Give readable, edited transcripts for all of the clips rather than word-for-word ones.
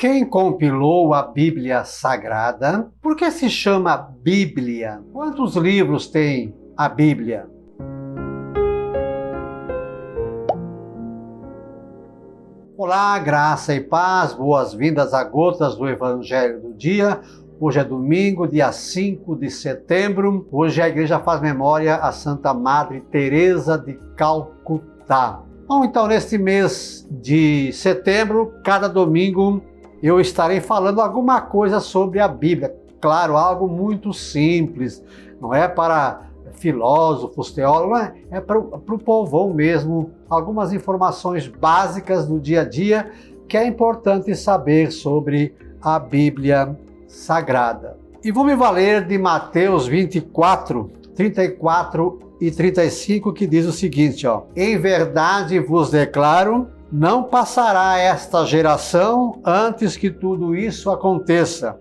Quem compilou a Bíblia Sagrada? Por que se chama Bíblia? Quantos livros tem a Bíblia? Olá, graça e paz, boas-vindas a Gotas do Evangelho do Dia. Hoje é domingo, dia 5 de setembro. Hoje a igreja faz memória a Santa Madre Teresa de Calcutá. Bom, então neste mês de setembro, cada domingo, eu estarei falando alguma coisa sobre a Bíblia. Claro, algo muito simples, não é para filósofos, teólogos, é para o povão mesmo. Algumas informações básicas do dia a dia que é importante saber sobre a Bíblia Sagrada. E vou me valer de Mateus 24, 34 e 35, que diz o seguinte, Em verdade vos declaro, não passará esta geração antes que tudo isso aconteça.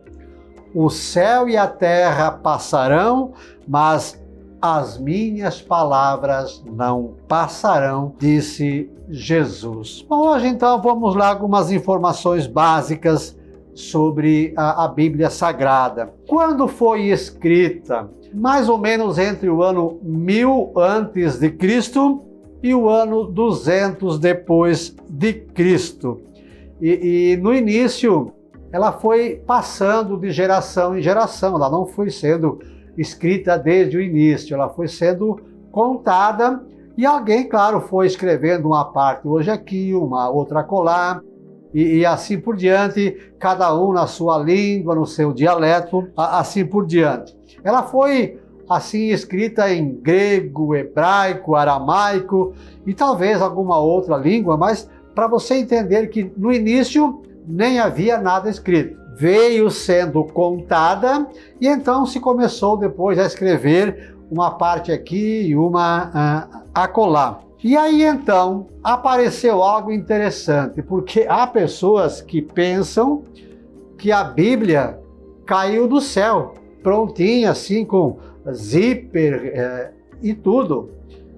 O céu e a terra passarão, mas as minhas palavras não passarão, disse Jesus. Bom, hoje então vamos lá algumas informações básicas sobre a Bíblia Sagrada. Quando foi escrita? Mais ou menos entre o ano 1000 antes de Cristo e o ano 200 depois de Cristo. E no início, ela foi passando de geração em geração, ela não foi sendo escrita desde o início, ela foi sendo contada e alguém, claro, foi escrevendo uma parte hoje aqui, uma outra acolá, e assim por diante, cada um na sua língua, no seu dialeto, assim por diante. Ela foi assim escrita em grego, hebraico, aramaico e talvez alguma outra língua, mas para você entender que no início nem havia nada escrito. Veio sendo contada e então se começou depois a escrever uma parte aqui e uma acolá. E aí então apareceu algo interessante, porque há pessoas que pensam que a Bíblia caiu do céu, prontinha assim com zíper e tudo.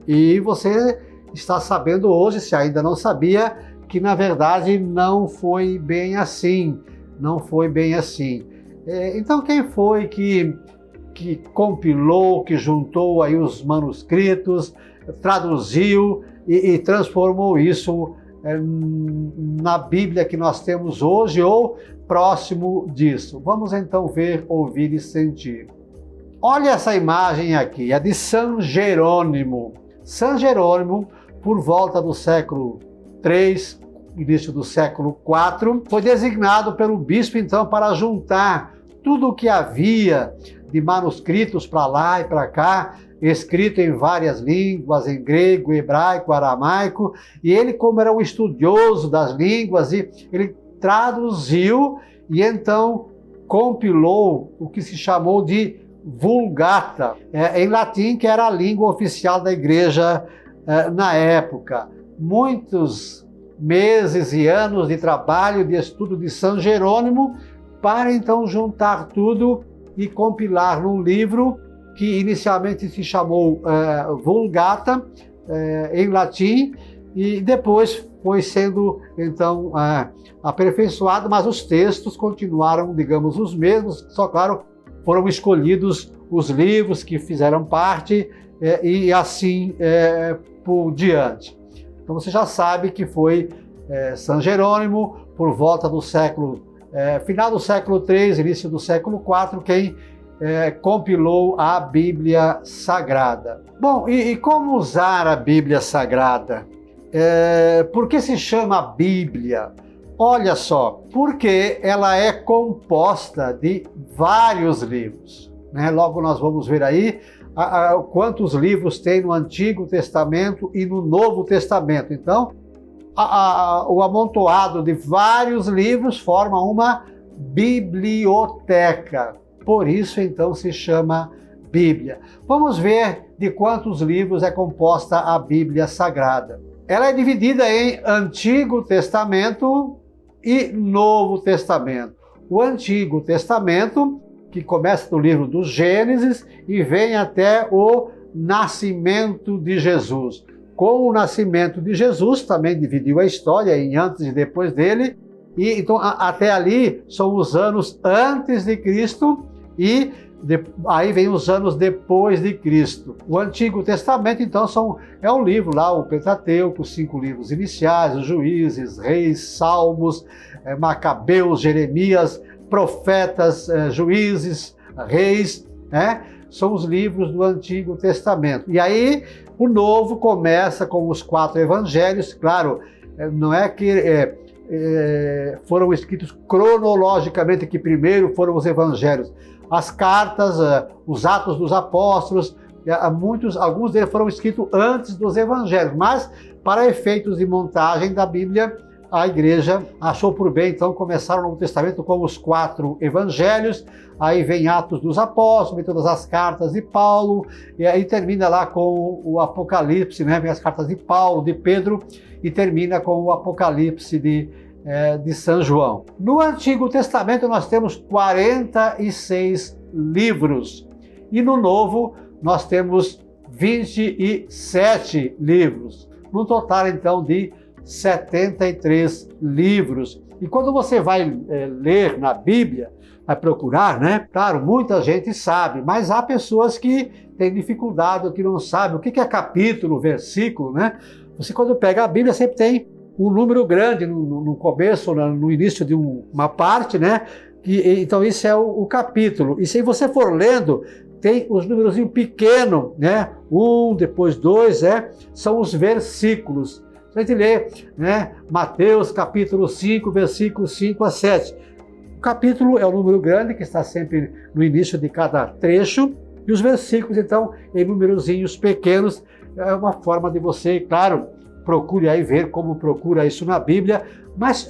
E você está sabendo hoje, se ainda não sabia, que na verdade não foi bem assim. Não foi bem assim. Então quem foi que compilou, que juntou aí os manuscritos, traduziu e transformou isso na Bíblia que nós temos hoje ou próximo disso? Vamos então ver, ouvir e sentir. Olha essa imagem aqui, é de São Jerônimo. São Jerônimo, por volta do século III, início do século IV, foi designado pelo bispo então para juntar tudo o que havia de manuscritos para lá e para cá, escrito em várias línguas, em grego, hebraico, aramaico, e ele, como era um estudioso das línguas, ele traduziu e então compilou o que se chamou de Vulgata, em latim, que era a língua oficial da igreja na época. Muitos meses e anos de trabalho, de estudo de São Jerônimo, para então juntar tudo e compilar num livro que inicialmente se chamou Vulgata, em latim, e depois foi sendo então aperfeiçoado, mas os textos continuaram, digamos, os mesmos, só claro, foram escolhidos os livros que fizeram parte e assim por diante. Então você já sabe que foi São Jerônimo, por volta do século, final do século III, início do século IV, quem compilou a Bíblia Sagrada. Bom, e como usar a Bíblia Sagrada? Por que se chama Bíblia? Olha só, porque ela é composta de vários livros, né? Logo nós vamos ver aí quantos livros tem no Antigo Testamento e no Novo Testamento. Então, o amontoado de vários livros forma uma biblioteca. Por isso, então, se chama Bíblia. Vamos ver de quantos livros é composta a Bíblia Sagrada. Ela é dividida em Antigo Testamento e Novo Testamento. O Antigo Testamento, que começa no livro do Gênesis e vem até o nascimento de Jesus. Com o nascimento de Jesus, também dividiu a história em antes e depois dele, E então até ali são os anos antes de Cristo e aí vem os anos depois de Cristo. O Antigo Testamento, então, é um livro lá, o Pentateuco, os 5 livros iniciais, os Juízes, Reis, Salmos, Macabeus, Jeremias, Profetas, Juízes, Reis, né? São os livros do Antigo Testamento. E aí o Novo começa com os 4 evangelhos. Claro, não é que foram escritos cronologicamente, que primeiro foram os evangelhos. As cartas, os Atos dos Apóstolos, alguns deles foram escritos antes dos evangelhos, mas para efeitos de montagem da Bíblia, a igreja achou por bem, então, começar o Novo Testamento com os 4 evangelhos, aí vem Atos dos Apóstolos, vem todas as cartas de Paulo, e aí termina lá com o Apocalipse, né? Vem as cartas de Paulo, de Pedro, e termina com o Apocalipse de São João. No Antigo Testamento nós temos 46 livros, e no Novo nós temos 27 livros, no total, então, de 73 livros. E quando você vai ler na Bíblia, vai procurar, né? Claro, muita gente sabe, mas há pessoas que têm dificuldade ou que não sabem o que é capítulo, versículo, né? Você, quando pega a Bíblia, sempre tem um número grande no começo, no início de uma parte, né? Então, isso é o capítulo. E se você for lendo, tem os números pequenos, né? 1, depois 2, são os versículos. A gente lê, né? Mateus capítulo 5, versículos 5 a 7. O capítulo é um número grande que está sempre no início de cada trecho, e os versículos, então, em numerozinhos pequenos. É uma forma de você, claro, procure aí ver como procura isso na Bíblia, mas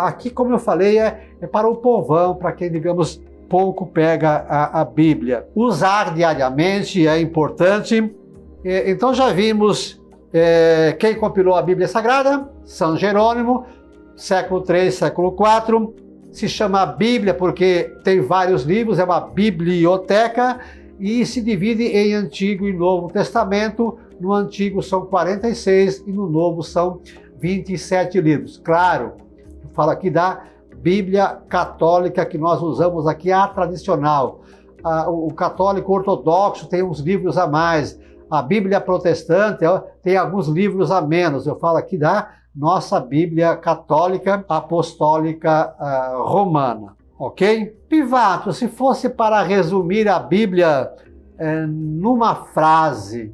aqui, como eu falei, é para o povão, para quem, digamos, pouco pega a Bíblia. Usar diariamente é importante. Então já vimos quem compilou a Bíblia Sagrada, São Jerônimo, século III, século IV. Se chama Bíblia porque tem vários livros, é uma biblioteca, e se divide em Antigo e Novo Testamento. No Antigo são 46 e no Novo são 27 livros. Claro, eu falo aqui da Bíblia Católica, que nós usamos aqui, a tradicional. O católico ortodoxo tem uns livros a mais. A Bíblia Protestante tem alguns livros a menos. Eu falo aqui da nossa Bíblia Católica Apostólica Romana, ok? Pivato, se fosse para resumir a Bíblia numa frase,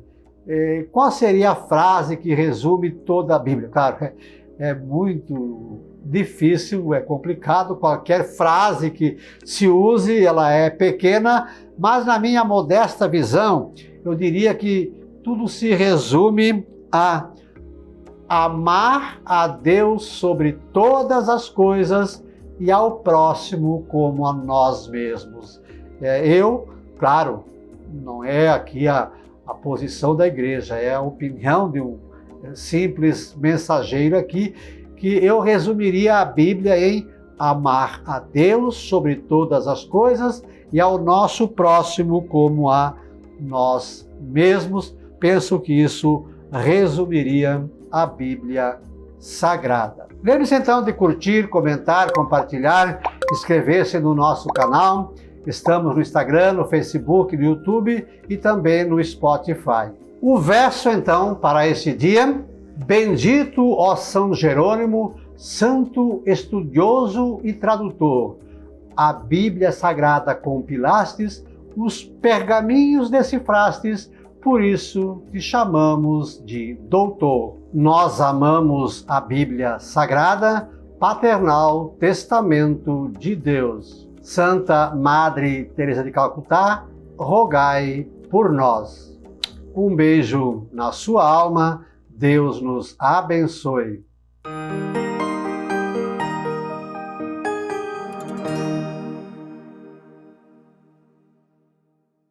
qual seria a frase que resume toda a Bíblia? Claro, é muito difícil, é complicado. Qualquer frase que se use, ela é pequena, mas na minha modesta visão, eu diria que tudo se resume a amar a Deus sobre todas as coisas e ao próximo como a nós mesmos. Claro, não é aqui a posição da igreja, é a opinião de um simples mensageiro aqui, que eu resumiria a Bíblia em amar a Deus sobre todas as coisas e ao nosso próximo como a nós mesmos. Penso que isso resumiria a Bíblia Sagrada. Lembre-se então de curtir, comentar, compartilhar, inscrever-se no nosso canal. Estamos no Instagram, no Facebook, no YouTube e também no Spotify. O verso então para esse dia: bendito, ó São Jerônimo, santo estudioso e tradutor, a Bíblia Sagrada compilastes, os pergaminhos decifrastes, por isso te chamamos de doutor. Nós amamos a Bíblia Sagrada, paternal testamento de Deus. Santa Madre Teresa de Calcutá, rogai por nós. Um beijo na sua alma, Deus nos abençoe.